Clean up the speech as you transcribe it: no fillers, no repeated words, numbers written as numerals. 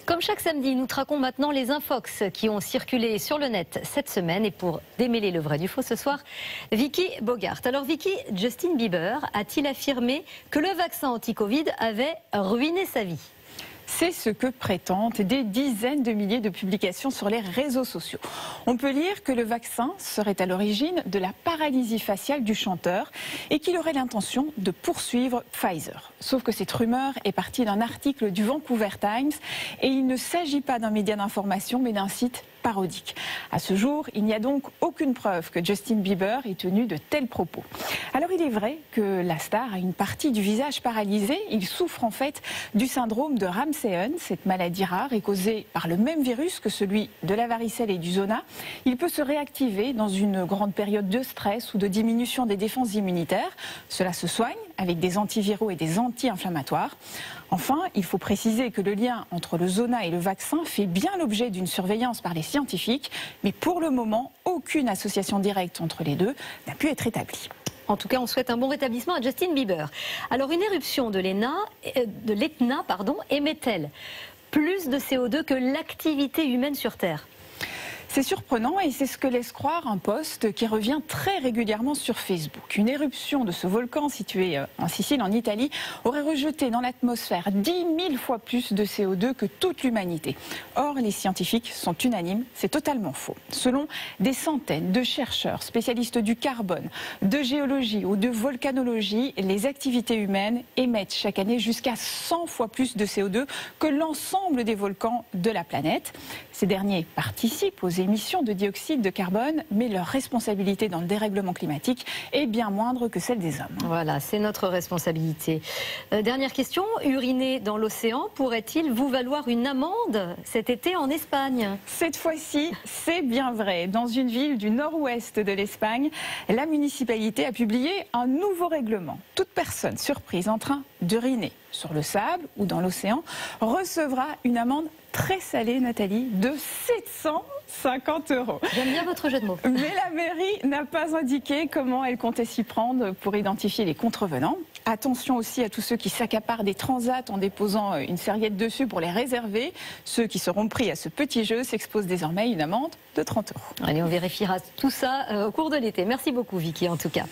Comme chaque samedi, nous traquons maintenant les infox qui ont circulé sur le net cette semaine. Et pour démêler le vrai du faux ce soir, Vicky Bogart. Alors Vicky, Justin Bieber a-t-il affirmé que le vaccin anti-Covid avait ruiné sa vie ? C'est ce que prétendent des dizaines de milliers de publications sur les réseaux sociaux. On peut lire que le vaccin serait à l'origine de la paralysie faciale du chanteur et qu'il aurait l'intention de poursuivre Pfizer. Sauf que cette rumeur est partie d'un article du Vancouver Times et il ne s'agit pas d'un média d'information mais d'un site parodique. À ce jour, il n'y a donc aucune preuve que Justin Bieber ait tenu de tels propos. Alors il est vrai que la star a une partie du visage paralysé. Il souffre en fait du syndrome de Ramsay-Hunt. Cette maladie rare est causée par le même virus que celui de la varicelle et du zona. Il peut se réactiver dans une grande période de stress ou de diminution des défenses immunitaires. Cela se soigne avec des antiviraux et des anti-inflammatoires. Enfin, il faut préciser que le lien entre le zona et le vaccin fait bien l'objet d'une surveillance par les scientifiques, mais pour le moment, aucune association directe entre les deux n'a pu être établie. En tout cas, on souhaite un bon rétablissement à Justin Bieber. Alors, une éruption de l'Etna émet-elle plus de CO2 que l'activité humaine sur Terre ? C'est surprenant et c'est ce que laisse croire un post qui revient très régulièrement sur Facebook. Une éruption de ce volcan situé en Sicile, en Italie, aurait rejeté dans l'atmosphère 10 000 fois plus de CO2 que toute l'humanité. Or, les scientifiques sont unanimes, c'est totalement faux. Selon des centaines de chercheurs spécialistes du carbone, de géologie ou de volcanologie, les activités humaines émettent chaque année jusqu'à 100 fois plus de CO2 que l'ensemble des volcans de la planète. Ces derniers participent aux émissions de dioxyde de carbone, mais leur responsabilité dans le dérèglement climatique est bien moindre que celle des hommes. Voilà, c'est notre responsabilité. Dernière question, uriner dans l'océan pourrait-il vous valoir une amende cet été en Espagne ? Cette fois-ci, c'est bien vrai. Dans une ville du nord-ouest de l'Espagne, la municipalité a publié un nouveau règlement. Toute personne surprise en train d'uriner sur le sable ou dans l'océan recevra une amende très salée, Nathalie, de 750 €. J'aime bien votre jeu de mots. Mais la mairie n'a pas indiqué comment elle comptait s'y prendre pour identifier les contrevenants. Attention aussi à tous ceux qui s'accaparent des transats en déposant une serviette dessus pour les réserver. Ceux qui seront pris à ce petit jeu s'exposent désormais à une amende de 30 €. Allez, on vérifiera tout ça au cours de l'été. Merci beaucoup, Vicky, en tout cas.